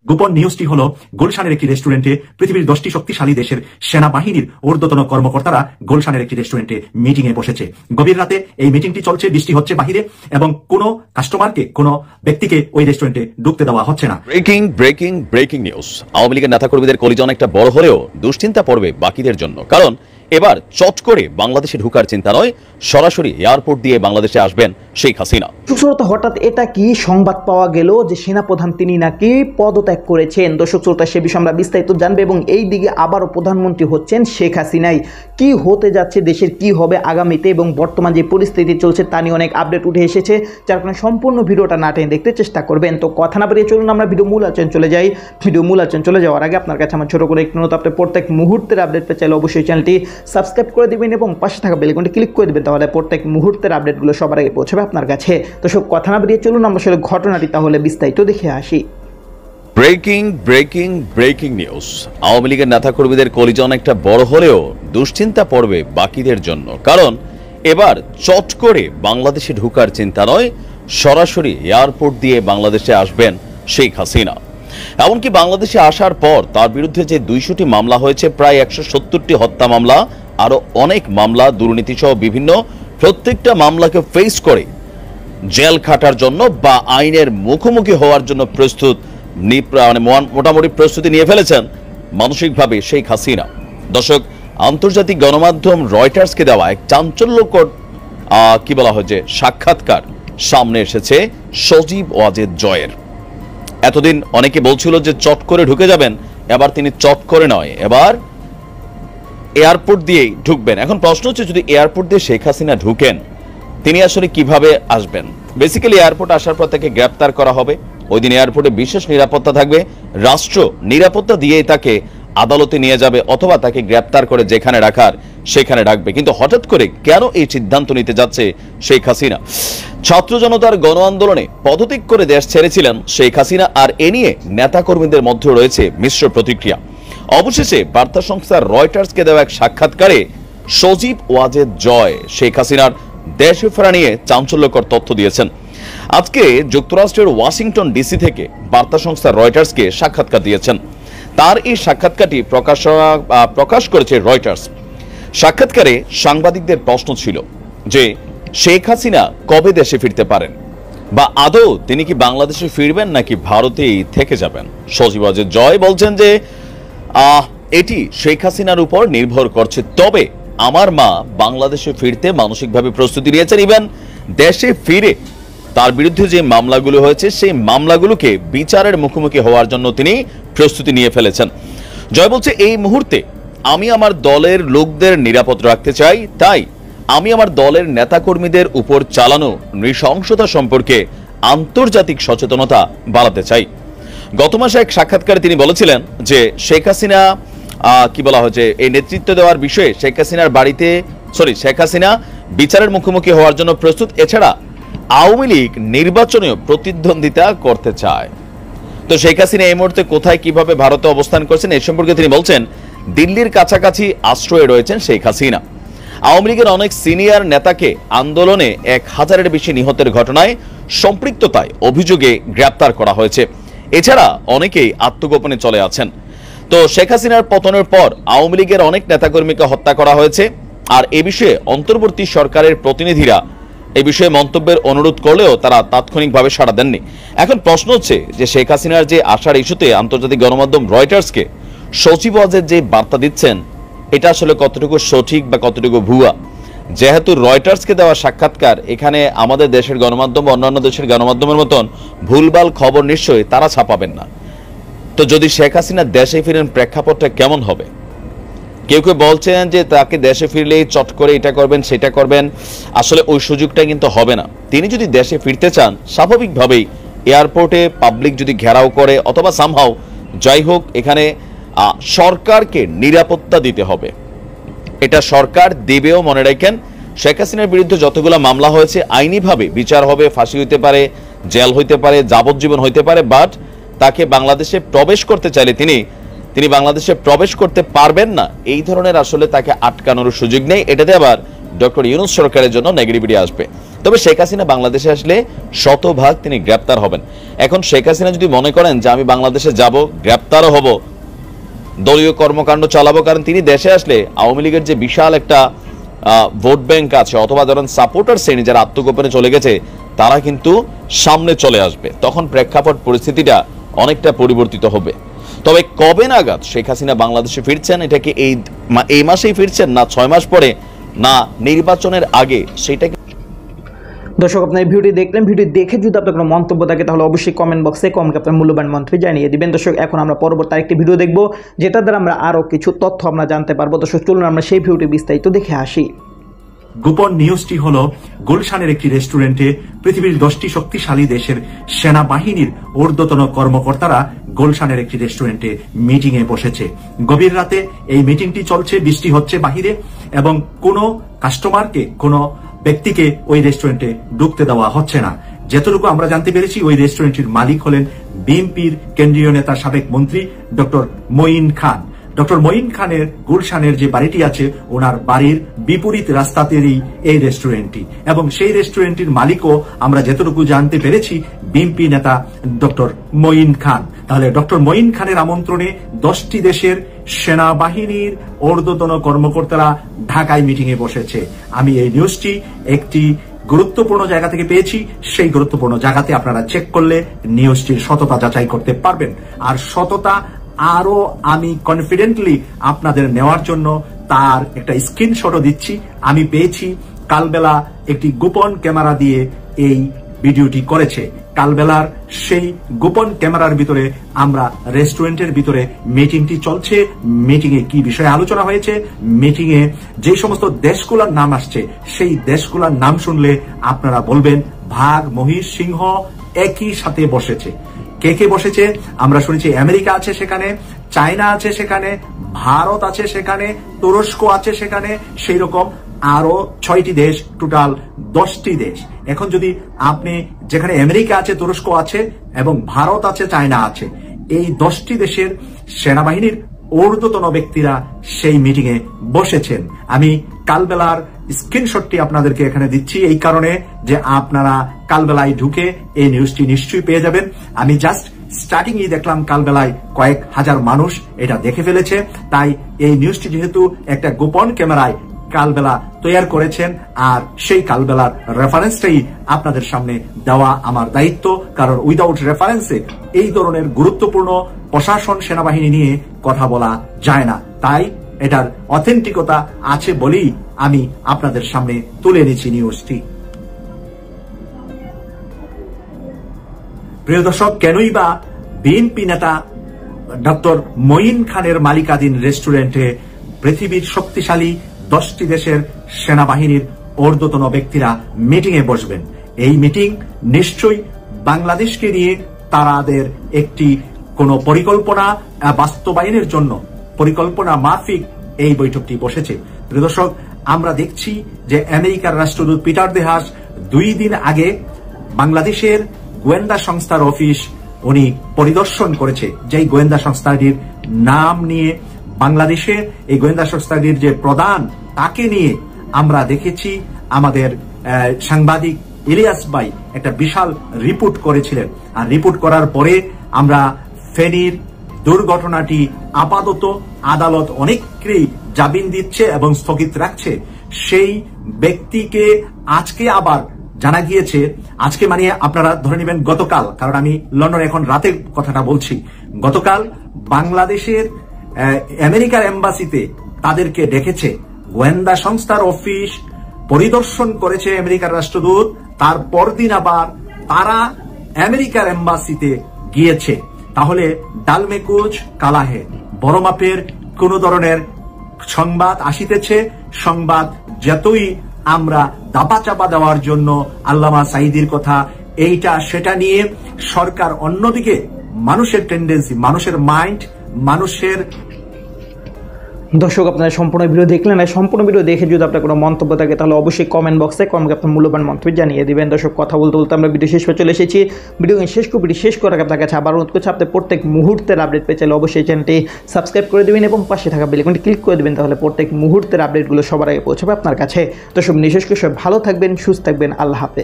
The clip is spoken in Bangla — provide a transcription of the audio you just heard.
গোপন নিউজটি হলো গুলশানের একটি রেস্টুরেন্টে পৃথিবীর 10টি শক্তিশালী দেশের সেনাবাহিনীর ঊর্ধ্বতন কর্মকর্তারা গুলশানের একটি রেস্টুরেন্টে মিটিং এ বসেছে। গভীর রাতে এই মিটিংটি চলছে, বৃষ্টি হচ্ছে বাহিরে এবং কোনো কাস্টমারকে, কোনো ব্যক্তিকে ওই রেস্টুরেন্টে ঢুকতে দেওয়া হচ্ছে না। Breaking news. আওয়ামী লীগের নেতাকর্মীদের কলিজা অনেকটা বড় হলেও দুশ্চিন্তা পড়বে বাকিদের জন্য। কারণ এবার চট করে বাংলাদেশে ঢোকার চিন্তা নয়, সরাসরি এয়ারপোর্ট দিয়ে বাংলাদেশে আসবেন শেখ হাসিনা। শ্রোতা, হঠাৎ এটা কি সংবাদ পাওয়া গেল যে সেনাপ্রধান তিনি নাকি পদত্যাগ করেছেন? দর্শক শ্রোতা, সে বিষয়ে আমরা বিস্তারিত জানবো এবং এই দিকে আবারও প্রধানমন্ত্রী হচ্ছেন শেখ হাসিনাই। কি হতে যাচ্ছে, দেশের কি হবে আগামীতে এবং বর্তমান যে পরিস্থিতি চলছে তা নিয়ে অনেক আপডেট উঠে এসেছে, যার কারণে সম্পূর্ণ ভিডিওটা না টেনে দেখতে চেষ্টা করবেন। তো কথা না বাড়িয়ে চলুন আমরা ভিডিও মূল আলোচনায় চলে যাই। ভিডিও মূল আলোচনায় চলে যাওয়ার আগে আপনার কাছে আমার ছোট করে একটু অনুরোধ, আপনি প্রত্যেক মুহূর্তের আপডেট পেতে চাইলে অবশ্যই চ্যানেলটি সাবস্ক্রাইব করে দিবেন এবং পাশে থাকা বেল আইকনটি ক্লিক করে দিবেন, তাহলে প্রত্যেক মুহূর্তের আপডেটগুলো সবার আগে পৌঁছাবে আপনার কাছে। তো সব কথা না বাড়িয়ে চলুন আমরা আসলে ঘটনাটি তাহলে বিস্তারিত দেখে আসি। Breaking news. আওয়ামী লীগের নেতাকর্মীদের কলিজা অনেকটা বড় হলেও দুশ্চিন্তা পড়বে বাকিদের জন্য। কারণ এবার চট করে বাংলাদেশে ঢোকার চিন্তা নয়, সরাসরি এয়ারপোর্ট দিয়ে বাংলাদেশে আসবেন শেখ হাসিনা। এমনকি বাংলাদেশে আসার পর তার বিরুদ্ধে যে 200টি মামলা হয়েছে, প্রায় 170টি হত্যা মামলা, আরো অনেক মামলা, দুর্নীতি সহ বিভিন্ন, প্রত্যেকটা মামলাকে ফেস করে জেল খাটার জন্য বা আইনের মুখোমুখি হওয়ার জন্য মোটামুটি প্রস্তুতি নিয়ে ফেলেছেন মানসিকভাবে শেখ হাসিনা। দর্শক, আন্তর্জাতিক গণমাধ্যম রয়টার্সকে দেওয়া এক চাঞ্চল্যকর কি বলা হয় যে সাক্ষাৎকার সামনে এসেছে সজীব ওয়াজেদ জয়ের। এতদিন অনেকে বলছিল যে চট করে ঢুকে যাবেন, এবার তিনি চট করে নয়, এবার এয়ারপোর্ট দিয়েই ঢুকবেন। এখন প্রশ্ন হচ্ছে, যদি এয়ারপোর্ট দিয়ে শেখ হাসিনা ঢুকেন, তিনি আসলে কিভাবে আসবেন? বেসিক্যালি এয়ারপোর্ট আসার পর তাকে গ্রেপ্তার করা হবে। ওই দিন এয়ারপোর্টে বিশেষ নিরাপত্তা থাকবে, রাষ্ট্র নিরাপত্তা দিয়েই তাকে আদালতে নিয়ে যাবে অথবা তাকে গ্রেপ্তার করে যেখানে রাখার সেখানে রাখবে। কিন্তু হঠাৎ করে কেন এই সিদ্ধান্ত নিতে যাচ্ছে শেখ হাসিনা? ছাত্র জনতার গণ আন্দোলনে পদত্যাগ করে দেশ ছেড়েছিলেন শেখ হাসিনা, আর এ নিয়ে নেতাকর্মীদের মধ্যে রয়েছে মিশ্র প্রতিক্রিয়া। অবশেষে বার্তা সংস্থা রয়টার্সকে দেওয়া এক সাক্ষাৎকারে সজীব ওয়াজেদ জয় শেখ হাসিনার দেশে ফেরা নিয়ে চাঞ্চল্যকর তথ্য দিয়েছেন। আজকে যুক্তরাষ্ট্রের ওয়াশিংটন ডিসি থেকে বার্তা সংস্থা রয়টার্সকে সাক্ষাৎকার দিয়েছেন। তার এই সাক্ষাৎকারটি প্রকাশ করেছে রয়টার্স। সাক্ষাৎকারে সাংবাদিকদের প্রশ্ন ছিল যে শেখ হাসিনা কবে দেশে ফিরতে পারেন, বা আদৌ তিনি কি বাংলাদেশে ফিরবেন নাকি ভারতেই থেকে যাবেন। সজীব ওয়াজেদ জয় বলছেন যে এটি শেখ হাসিনার উপর নির্ভর করছে, তবে আমার মা বাংলাদেশে ফিরতে মানসিকভাবে প্রস্তুতি নিয়েছেন। ইভেন দেশে ফিরে তার বিরুদ্ধে যে মামলাগুলো হয়েছে সেই মামলাগুলোকে বিচারের মুখোমুখি হওয়ার জন্য তিনি প্রস্তুতি নিয়ে ফেলেছেন। জয় বলছে, এই মুহূর্তে আমি আমার দলের লোকদের নিরাপদ রাখতে চাই, তাই আমি আমার দলের নেতাকর্মীদের উপর চালানো নৃশংসতা সম্পর্কে আন্তর্জাতিক সচেতনতা বাড়াতে চাই। গত মাসে এক সাক্ষাৎকারে তিনি বলেছিলেন যে শেখ হাসিনা কি বলা হয়েছে, এই নেতৃত্ব দেওয়ার বিষয়ে শেখ হাসিনা বিচারের মুখোমুখি হওয়ার জন্য প্রস্তুত। এছাড়া আওয়ামী লীগ নির্বাচনেও প্রতিদ্বন্দ্বিতা করতে চায়। তো শেখ হাসিনা এই মুহূর্তে কোথায়, কিভাবে ভারতে অবস্থান করছেন এই সম্পর্কে তিনি বলছেন, দিল্লির কাছাকাছি আশ্রয়ে রয়েছেন শেখ হাসিনা। আওয়ামী লীগের অনেক সিনিয়র নেতাকে আন্দোলনে 1000-এর বেশি নিহতের ঘটনায় সম্পৃক্ততায় অভিযোগে গ্রেপ্তার করা হয়েছে। এছাড়া অনেকেই আত্মগোপনে চলে আছেন। তো শেখ হাসিনার পতনের পর আওয়ামী লীগের অনেক নেতাকর্মীকে হত্যা করা হয়েছে, আর এ বিষয়ে অন্তর্বর্তী সরকারের প্রতিনিধিরা এই বিষয়ে মন্তব্যের অনুরোধ করলেও তারা তাৎক্ষণিকভাবে সাড়া দেননি। এখন প্রশ্ন হচ্ছে যে শেখ হাসিনার যে আসার ইস্যুতে আন্তর্জাতিক গণমাধ্যম রয়টার্সকে সজীব ওয়াজেদ যে বার্তা দিচ্ছেন, এটা আসলে কতটুকু সঠিক বা কতটুকু ভুয়া? যেহেতু রয়টার্সকে দেওয়া সাক্ষাৎকার, এখানে আমাদের দেশের গণমাধ্যম অন্যান্য দেশের গণমাধ্যমের মতন ভুলভাল খবর নিশ্চয়ই তারা ছাপাবেন না। তো যদি শেখ হাসিনা দেশে ফিরেন, প্রেক্ষাপটটা কেমন হবে? কেউ কেউ বলছেন যে তাকে দেশে ফিরলেই চট করে এটা করবেন সেটা করবেন, আসলে ওই সুযোগটা কিন্তু হবে না। তিনি যদি দেশে ফিরতে চান, স্বাভাবিকভাবেই এয়ারপোর্টে পাবলিক যদি ঘেরাও করে অথবা সামহাও যাই হোক, এখানে সরকারকে নিরাপত্তা দিতে হবে। এটা সরকার দেবেও। মনে রাখেন, শেখ হাসিনার বিরুদ্ধে যতগুলো মামলা হয়েছে আইনিভাবে বিচার হবে, ফাঁসি হইতে পারে, জেল হইতে পারে, যাবজ্জীবন হইতে পারে, বাট তাকে বাংলাদেশে প্রবেশ করতে চাইলে তিনি বাংলাদেশে প্রবেশ করতে পারবেন না। এই ধরনের আসলে তাকে আটকানোর সুযোগ নেই। এটাতে আবার ডক্টর ইউনূস সরকারের জন্য নেগেটিভিটি আসবে। তবে শেখ হাসিনা বাংলাদেশে আসলে শতভাগ তিনি গ্রেপ্তার হবেন। এখন শেখ হাসিনা যদি মনে করেন যে আমি বাংলাদেশে যাব, গ্রেপ্তারও হব, দলীয় কর্মকাণ্ড চালাবো, কারণ তিনি দেশে আসলে আওয়ামী লীগের যে বিশাল একটা ভোট ব্যাংক আছে অথবা ধরেন সাপোর্টার শ্রেণী যারা আত্মগোপনে চলে গেছে তারা কিন্তু সামনে চলে আসবে, তখন প্রেক্ষাপট পরিস্থিতিটা অনেকটা পরিবর্তিত হবে। তবে কবে নাগাদ শেখ হাসিনা বাংলাদেশে ফিরছেন, এটা কি এই মাসেই ফিরছেন না 6 মাস পরে না নির্বাচনের আগে, সেটাকে দর্শক আপনার ভিডিওটি দেখলেন, ভিডিও দেখে যদি আপনার কোনো মন্তব্য থাকে তাহলে অবশ্যই কমেন্ট বক্সে কমেন্ট আপনার মূল্যবান মন্তব্য জানিয়ে দিবেন। দর্শক এখন আমরা পরবর্তী আরেকটি ভিডিও দেখব, যেটা দ্বারা আমরা আরও কিছু তথ্য আমরা জানতে পারবো। দর্শক চলুন আমরা সেই ভিডিওটি বিস্তারিত দেখে আসি। গোপন নিউজটি হলো গুলশানের একটি রেস্টুরেন্টে পৃথিবীর 10টি শক্তিশালী দেশের সেনাবাহিনীর ঊর্ধ্বতন কর্মকর্তারা গুলশানের একটি রেস্টুরেন্টে মিটিং এ বসেছে। গভীর রাতে এই মিটিংটি চলছে, বৃষ্টি হচ্ছে বাহিরে এবং কোনো কাস্টমারকে, কোনো ব্যক্তিকে ওই রেস্টুরেন্টে ঢুকতে দেওয়া হচ্ছে না। যতটুকু আমরা জানতে পেরেছি ওই রেস্টুরেন্টের মালিক হলেন বিএনপির কেন্দ্রীয় নেতা সাবেক মন্ত্রী ডক্টর মঈন খান। ডক্টর মঈন খানের গুলশানের যে বাড়িটি আছে ওনার বাড়ির বিপরীত রাস্তাতেই এই রেস্টুরেন্টটি, এবং সেই রেস্টুরেন্টের মালিকও আমরা যতটুকু জানতে পেরেছি বিএনপি নেতা ডক্টর মঈন খান। তাহলে ডক্টর মঈন খানের আমন্ত্রণে 10টি দেশের সেনাবাহিনীর ঊর্ধ্বতন কর্মকর্তারা ঢাকায় মিটিং এ বসেছে। আমি এই নিউজটি একটি গুরুত্বপূর্ণ জায়গা থেকে পেয়েছি, সেই গুরুত্বপূর্ণ জায়গাতে আপনারা চেক করলে নিউজটির সততা যাচাই করতে পারবেন। আর সততা আরো আমি কনফিডেন্টলি আপনাদের নেওয়ার জন্য তার একটা স্ক্রিনশটও দিচ্ছি। আমি পেয়েছি কালবেলা একটি গোপন ক্যামেরা দিয়ে এই ভিডিওটি করেছে। কালবেলার সেই গোপন ক্যামেরার ভিতরে আমরা রেস্টুরেন্টের ভিতরে মিটিংটি চলছে, মিটিং এ কি বিষয়ে আলোচনা হয়েছে, মিটিং এ যে সমস্ত দেশগুলোর নাম আসছে সেই দেশগুলোর নাম শুনলে আপনারা বলবেন ভাগ মহিষ সিংহ একই সাথে বসেছে। কে কে বসেছে আমরা শুনেছি, আমেরিকা আছে সেখানে, চায়না আছে সেখানে, ভারত আছে সেখানে, তুরস্ক আছে সেখানে, সেই রকম আরো 6টি দেশ, টোটাল 10টি দেশ। এখন যদি আপনি যেখানে আমেরিকা আছে, তুরস্ক আছে এবং ভারত আছে, চায়না আছে, এই 10টি দেশের সেনাবাহিনীর ঊর্ধ্বতন ব্যক্তিরা সেই মিটিং এ বসেছেন। আমি কালবেলার স্ক্রিনশটটি আপনাদেরকে এখানে দিচ্ছি এই কারণে যে আপনারা কালবেলায় ঢুকে এই নিউজটি নিশ্চয়ই পেয়ে যাবেন। আমি জাস্ট স্টার্টিং এই দেখলাম কালবেলায় কয়েক হাজার মানুষ এটা দেখে ফেলেছে, তাই এই নিউজটি যেহেতু একটা গোপন ক্যামেরায় কালবেলা তৈরি করেছেন আর সেই কালবেলার রেফারেন্সটাই আপনাদের সামনে দেওয়া আমার দায়িত্ব, কারণ উইদাউট রেফারেন্সে এই ধরনের গুরুত্বপূর্ণ প্রশাসন সেনাবাহিনী নিয়ে কথা বলা যায় না। তাই এটার অথেন্টিকতা আছে বলেই আমি আপনাদের সামনে তুলে এনেছি নিউজটি। প্রিয় দর্শক, কেনই বা বিএনপি নেতা ডক্টর মঈন খানের মালিকাধীন রেস্টুরেন্টে পৃথিবীর শক্তিশালী 10টি দেশের সেনাবাহিনীর ঊর্ধ্বতন ব্যক্তিরা মিটিং এ বসবেন? এই মিটিং নিশ্চয়ই বাংলাদেশকে নিয়ে তাদের একটি কোন পরিকল্পনা বাস্তবায়নের জন্য পরিকল্পনা মাফিক এই বৈঠকটি বসেছে। প্রিয় দর্শক, আমরা দেখছি যে আমেরিকার রাষ্ট্রদূত পিটার দেহাস 2 দিন আগে বাংলাদেশের গোয়েন্দা সংস্থার অফিস উনি পরিদর্শন করেছে, যেই গোয়েন্দা সংস্থাটির নাম নিয়ে বাংলাদেশে এই গোয়েন্দা সংস্থাটির যে প্রধান তাকে নিয়ে আমরা দেখেছি আমাদের সাংবাদিক ইলিয়াস ভাই একটা বিশাল রিপোর্ট করেছিলেন। আর রিপোর্ট করার পরে আমরা ফেনীর দুর্ঘটনাটি আপাতত আদালত অনেককেই জামিন দিচ্ছে এবং স্থগিত রাখছে। সেই ব্যক্তিকে আজকে আবার জানা গিয়েছে, আজকে মানে আপনারা ধরে নেবেন গতকাল, কারণ আমি লন্ডনে এখন রাতের কথাটা বলছি, গতকাল বাংলাদেশের আমেরিকার এম্বাসিতে তাদেরকে ডেকেছে, গোয়েন্দা সংস্থার অফিস পরিদর্শন করেছে আমেরিকার রাষ্ট্রদূত, তার পরদিন আবার তারা আমেরিকার এম্বাসিতে গিয়েছে। তাহলে ডালমেকুচ কালাহে বড় মাপের কোন ধরনের সংবাদ আসিতেছে, সংবাদ যতই আমরা দাপা চাপা দেওয়ার জন্য আল্লামা সাঈদীর কথা এইটা সেটা নিয়ে সরকার অন্যদিকে মানুষের টেন্ডেন্সি, মানুষের মাইন্ড, মানুষের দর্শক আপনারা সম্পূর্ণ ভিডিও দেখলেন, আর সম্পূর্ণ ভিডিও দেখে যদি আপনার কোনো মন্তব্য থাকে তাহলে অবশ্যই কমেন্ট বক্সে আপনার মূল্যবান মন্তব্য জানিয়ে দিবেন। দর্শক কথা বলতে বলতে আমরা ভিডিও শেষ করে চলে এসেছি। ভিডিও শেষ করার আপনার কাছে আবার অনুরোধ করছি, আপনি প্রত্যেক মুহূর্তের আপডেট পেয়ে চাইলে অবশ্যই চ্যানেলটি সাবস্ক্রাইব করে দেবেন এবং পাশে থাকা বেল আইকনটি ক্লিক করে দেবেন, তাহলে প্রত্যেক মুহূর্তের আপডেটগুলো সবার আগে পৌঁছাবে আপনার কাছে। দর্শক বিশেষ করে ভালো থাকবেন, সুস্থ থাকবেন, আল্লাহ হাফেজ।